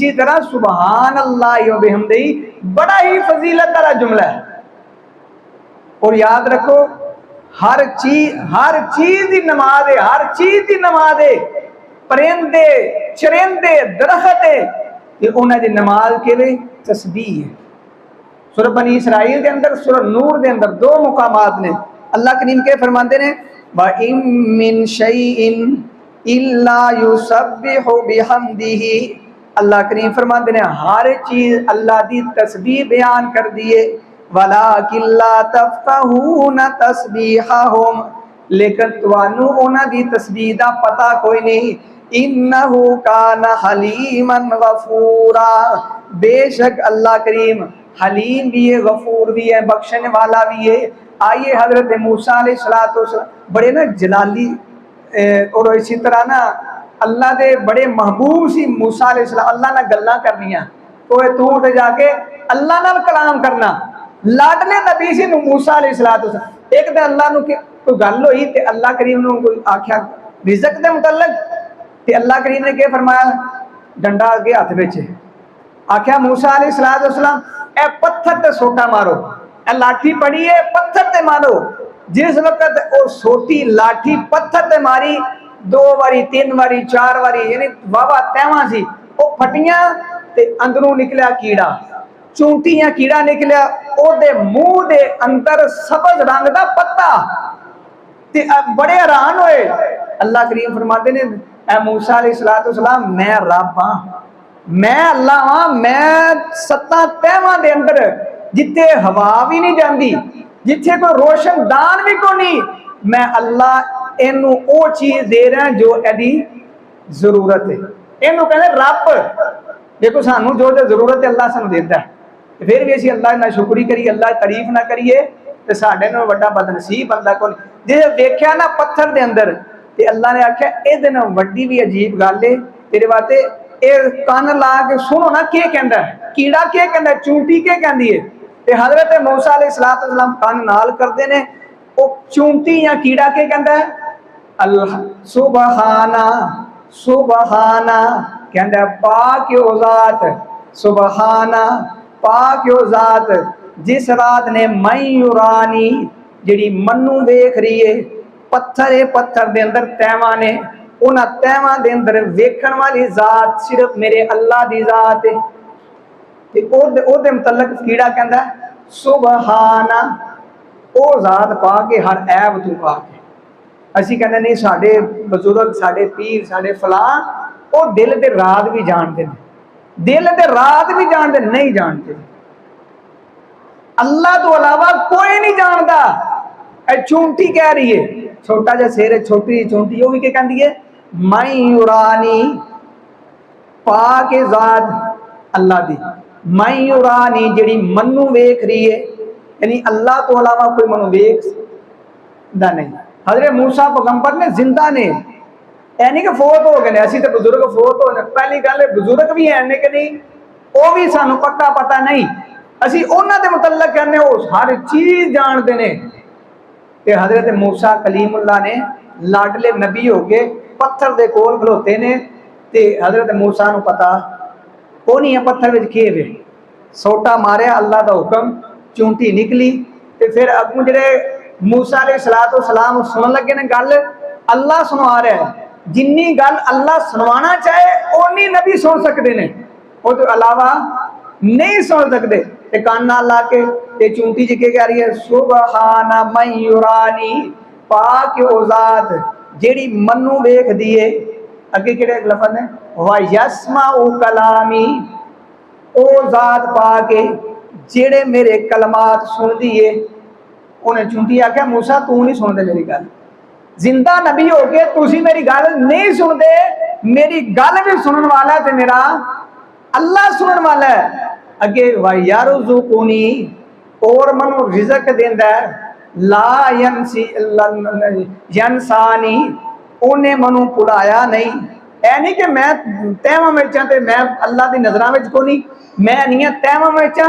इसी तरह सुबहान अल्लाह व बिहम्दिही बड़ा ही फजीलत वाला जुमला है। और याद रखो हर चीज की नमाज है, हर चीज की नमाज है। परिंदे चरिंदे दरख्त है, उन्होंने नमाज के लिए तस्बीह है। सूरह बनी इसराइल के अंदर, सूरह नूर के अंदर दो मुकामात ने। अल्लाह करीम के फरमाते ने व इम मिन शैइन इल्ला युसब्बिहु बिहम्दिही। अल्लाह करीम फरमाते ने हर चीज अल्लाह की तस्बीह बयान कर दिए। वलाकिन ला तफक़हूना तस्बीहहुम, लेकिन तुहानू उन्हां दी तस्बीह दा पता कोई नहीं। इन्नहु कान हलीमन गफूरा, बेशक अल्लाह करीम हलीम भी है, गफूर भी है, बख्शने वाला भी है। आइए हजरत मूसा अलैहिस्सलाम बड़े ना जलाली और इसी तरह ना अल्लाह के बड़े महबूब सी मूसा अलैहिस्सलाम। अल्लाह नाल गल्लां करनियां तो तूर ते जाके अल्लाह नाल कलाम करना। लाडले नबी सी मूसा अलैहिस्सलाम। एक दिन अल्लाह नूं कोई गल होई ते अल्लाह करीम नूं कोई आख्या रिज़्क दे मुतल्लक, ते अल्लाह करीम ने क्या फरमाया, डंडा अगे हथ विच आख्या मूसा अलैहिस्सलाम ए पत्थर ते सोटा मारो, ए लाठी पड़ी है पत्थर ते मारो। जिस वक्त वो सोटी लाठी पत्थर ते मारी, 2 बारी 3 बारी 4 बारी यानी वावा तैवां सी, वो फटियां ते अंदरों निकलिया कीड़ा, चूंटियां कीड़ा निकलिया, ओदे मुंह दे अंदर सबज रंग दा पत्ता। ते बड़े हैरान होए। अल्लाह करीम फरमाते ने ए मूसा अलैहिस्सलाम मैं रब हां, मैं अल्लाह हां, मैं 7 तहवां दे अंदर जिथे हवा भी नहीं जाती, जिथे कोई रोशन दान भी को नहीं, मैं अल्लाह इनू वो चीज दे रहा जो एदी जरूरत है। इनू कहते रब। देखो सानू जो जरूरत है अल्लाह सानू देता है, फिर भी असीं अल्लाह ना शुक्री करिए, अल्लाह तारीफ ना करिए तो साडे नाल वड्डा बदनसीब बंदा कोई। जे देखिया ना पत्थर दे अंदर ते अल्लाह ने आख्या इहदे नाल वड्डी भी अजीब गल है तेरे वास्ते, ए कान ला के सुनो ना के कहंदा है, कीड़ा के कहंदा है, चूंटी के कहंदी है। ते हजरत मूसा अलैहिस्सलाम कान नाल करदे ने, ओ चूंटी या कीड़ा के कहंदा है, अल्लाह सुबहाना सुबहाना कहंदा पाक ओ जात, सुबहाना पाक ओ जात जिस रात ने मयूरानी जिहड़ी मन्नू देख रही है। पत्थर है, पत्थर दे अंदर तैवां ने, उन्हां तैवां दे अंदर वेखण वाली जात सिर्फ मेरे अल्लाह दी जात है। ते ओदे मुतल्लक कीड़ा कहंदा सुबहाना, ओ जात पा के हर ऐब तू पा के। असीं कहंदे नहीं साडे बजुर्ग साडे पीर साडे फलां ओ दिल दे राज भी जानते हैं, दिल दे राज भी जानते नहीं जानते। अल्लाह तो अलावा कोई नहीं जानता। ए चूंटी कह रही है, छोटा जा शेर है, छोटी चूंटी, वो भी क्या कहती है मयूरानी पाक जात अल्लाह दी। मयूरानी जिहड़ी मन्नू वेख रही है, यानी अल्लाह तो अलावा कोई मनु वेखदा नहीं। हजरत मूसा पैगंबर ने जिंदा ने, यानी कि फोत हो गए, असीं तो बुजुर्ग फोत हो गए। पहली गल बुजुर्ग भी है कि नहीं वो भी सानू पक्का पता नहीं, असीं उन्हां दे मुतल्लक कहने वो हर चीज जानते ने। ते हजरत मूसा कलीमुल्लाह ने लाडले नबी हो के पत्थर दे कोल खलोते ने, ते हजरत मूसा नू पता को नहीं है पत्थर विच के वे। सोटा मारिया, अल्लाह दा हुक्म, चूंटी निकली। ते फिर अगू जिहड़े मूसा अलैहिस्सलाम सुनन लगे ने गल, अल्लाह सुना रहा है। जिन्नी गल अल्लाह सुनवाना चाहे उन्नी नबी सुन सकते ने, वो तो अलावा नहीं सुन सकते। ते कान नाल ला के ते चूंटी जी के कह रही है सुबहाना मयूरानी पाक ओ जात जेड़ी मन्नू वेख दिए। अगे किहड़े लफज ने वा यस्माउ कलामी, ओ जात पाके जेड़े मेरे कलमात सुन दिए। उन्हें चूंटी आख्या मूसा तू नहीं सुनते मेरी गल, जिंदा नबी हो के तुसी मेरी गल नहीं सुनते, मेरी गल भी सुनने वाला है, मेरा अल्लाह सुनने वाला है। अगे वयरज़ुकुनी, और मनु रिज़्क देंदा है, ला यंसानी, उन्हें मनु भुलाया नहीं। ऐ नहीं कि मैं तैवां विच ते मैं अल्लाह दी नज़रां विच को नहीं, मैं नहीं तैवां विच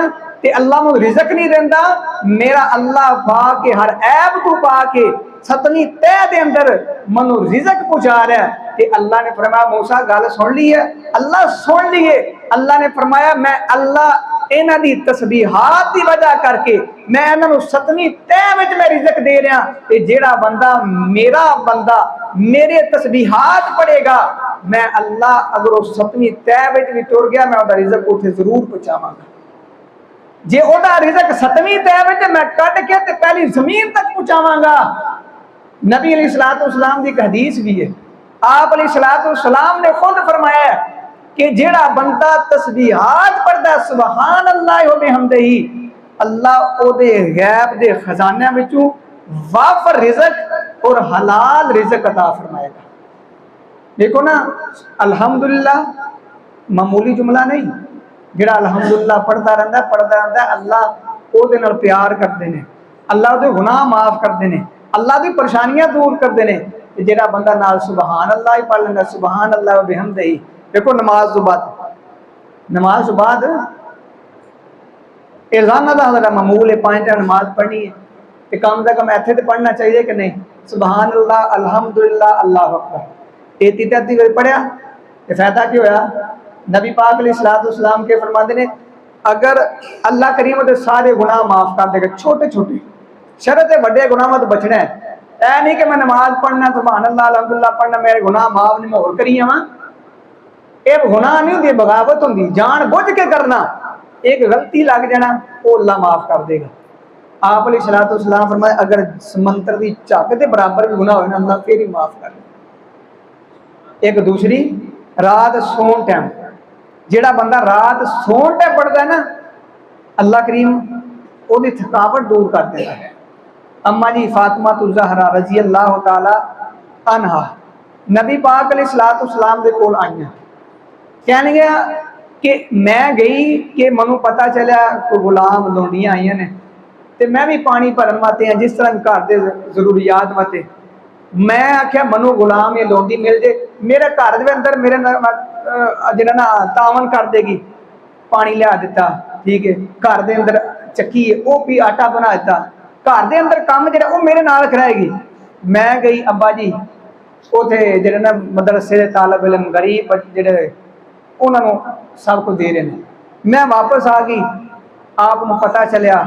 ते अल्लाह नूं रिज़क नहीं देंदा, मेरा अल्लाह पा के हर ऐब तू पा के सतवीं तह दे अंदर मनु रिज़क पहुंचा रहा है। ते अल्लाह ने फरमाया मूसा गल सुन ली है, अल्लाह सुन लिए। अल्लाह ने फरमाया मैं अल्लाह इन्हां दी तस्बीहात दी वजह करके मैं इन्हां नूं सतवीं तह विच मैं रिज़क दे रहा। ते जेड़ा बंदा मेरे तस्बीहात पढ़ेगा, मैं अल्लाह अगर वो सतवीं तह विच भी तुर गया मैं उसदा रिज़क उत्थे जरूर पहुंचावांगा। जे ओदा रिज़क सतवीं तह विच मैं कट के ते पहली जमीन तक पहुंचावांगा। नबी अलैहिस्सलाम की हदीस भी है, आप अलैहिस्सलाम ने खुद फरमाया कि जेड़ा बंदा तस्बीहात पढ़दा सुभान अल्लाह व बिहम्दिही, अल्लाह ओदे गैब दे खजाने विचों वाफर रिज़क और हलाल रिज़क अता फरमाएगा। देखो ना, अल्हम्दुलिल्लाह मामूली जुमला नहीं, जेड़ा अल्हम्दुलिल्लाह पढ़ता रहता अल्लाह ओदे नाल प्यार करते हैं, अल्लाह दे गुनाह माफ करते हैं, अल्लाह दी परेशानियां दूर करते हैं। जेड़ा बंदा नाल सुभान अल्लाह ही पढ़ लेंदा, सुभान अल्लाह व बिहम्दिही। देखो नमाज तो बाद रोजाना का हमारा मामूल है 5 टाइम नमाज पढ़नी है, तो कम से कम इत्थे तो पढ़ना चाहिए कि नहीं, सुभान अल्लाह अल्हम्दुलिल्लाह अल्लाहु अकबर। 33 बार पढ़िया तो फायदा क्या होया? नबी पाक अलैहिस्सलाम के फरमाते ने अगर अल्लाह करीम दे सारे गुनाह माफ कर देगा, छोटे छोटे शरत बड़े गुनाहों तो बचना है। ऐ नहीं कि मैं नमाज पढ़ना सुभान अल्लाह अल्हम्दुलिल्लाह पढ़ना मेरे गुनाह माफ नहीं, मैं होर करी जावां। ये गुनाह नहीं होंदी, बगावत होंदी, जान बुझ के करना। एक गलती लग जाना वो अल्लाह माफ कर देगा। आप अलैहिस्सलाम फरमाए अगर समंदर की झक के बराबर भी गुनाह हो ना अल्लाह फिर ही माफ कर दे। एक दूसरी रात सोन टाइम, जेड़ा बंदा रात सोन टाइम पढ़ता है ना, अल्लाह करीम ओदी थकावट दूर कर देता है। अम्मा जी फातिमा ज़हरा रज़ी अल्लाह तआला अन्हा नबी पाक अलैहिस्सलाम दे कोल आईयां, कहन गया कि मैं गई कि मैनू पता चलिया कोई गुलाम लौंडियां आईयां ने, ते मैं भी पानी भरन वास्ते हैं जिस तरह घर के जरूरियात वास्ते। मैं आख्या मनु गुलाम या लौंडी मिल जाए मेरे घर के अंदर मेरे जरा ना तावन कर देगी, पानी लिया दिता, ठीक है, घर के अंदर चक्की है वो भी आटा बना दिता, घर के अंदर काम जो वो मेरे नाल कराएगी। मैं गई अब्बा जी उथे जो ना मदरसे के तालब इलम गरीब जोड़े उन्होंने सब कुछ दे रहे हैं। मैं वापस आ गई, आपको पता चलिया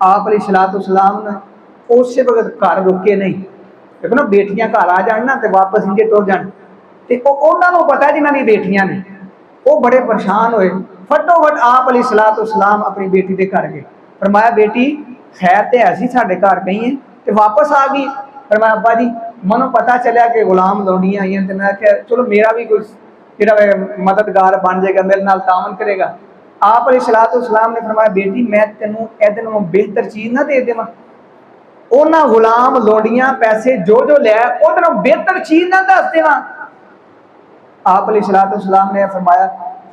आप अलैहिस्सलाम ने उस वक्त घर रुके नहीं। देखो ना बेटियां घर आ जान ना तो वापस इंजे टुर जान, तो उन्होंने पता जिन्हों की बेटियां ने वो बड़े परेशान होए। फटोफट आप अलैहिस्सलाम अपनी बेटी के घर गए, फरमाया बेटी खैर तो ऐसी साढ़े घर गई है तो वापस आ गई। फरमाया अब्बा जी मनो पता चलिया कि गुलाम लौंडियां आई हैं, तो मैं आख्या चलो मेरा भी कोई जो मददगार बन जाएगा, मेरे नाल तावन करेगा। आप अलैहिस्सलाम ने फरमाया बेटी मैं तेनों इहदे नालों बेहतर चीज़ ना दे देवां, उन्हां गुलाम लौंडियां पैसे जो लिया उहदे नालों बेहतर चीज़ ना दस देवां। आप अलैहिस्सलाम ने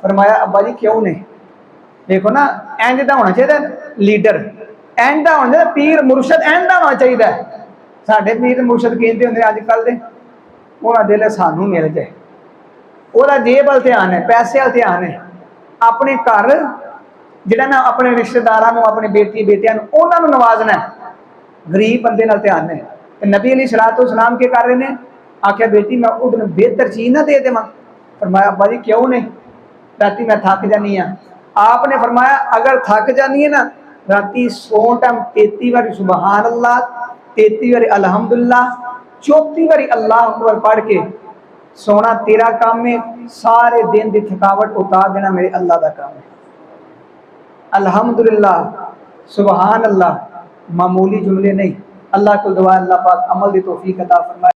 फरमाया अब्बा जी क्यों नहीं? देखो ना इंज दा होना चाहिए लीडर, इंज दा होना चाहिए पीर मुर्शद, इंज दा होना चाहिए। साडे पीर मुर्शद कहते होंगे अजकल दे उन्हां दिल सानू मिल जाए, ओहदा जेब वाल ध्यान है, पैसे वाल ध्यान है, अपने घर जिहड़ा ना अपने रिश्तेदारां नूं अपने बेटी बेटियां नूं उन्हां नूं नवाजना है, गरीब बंदे नाल ध्यान है। नबी अलैहिस्सलाम के कर रहे हैं, आख्या बेटी मैं उहदे नाल बेहतर चीज़ ना दे देवां। फरमाया अब्बा जी क्यों नहीं? राती मैं थक जानी हाँ। आपने फरमाया अगर थक जानी है ना राती सोन टाइम 33 बारी सुबहान अल्लाह, 33 बारी अल्हम्दुलिल्लाह, 34 बारी अल्लाह अकबर पढ़ के सोना तेरा काम है, सारे दिन की थकावट उतार देना मेरे अल्लाह का काम है। अल्हम्दुलिल्लाह सुबहान अल्लाह मामूली जुमले नहीं, अल्लाह को दुआ अल्लाह पाक अमल की तौफीक अता फरमाए।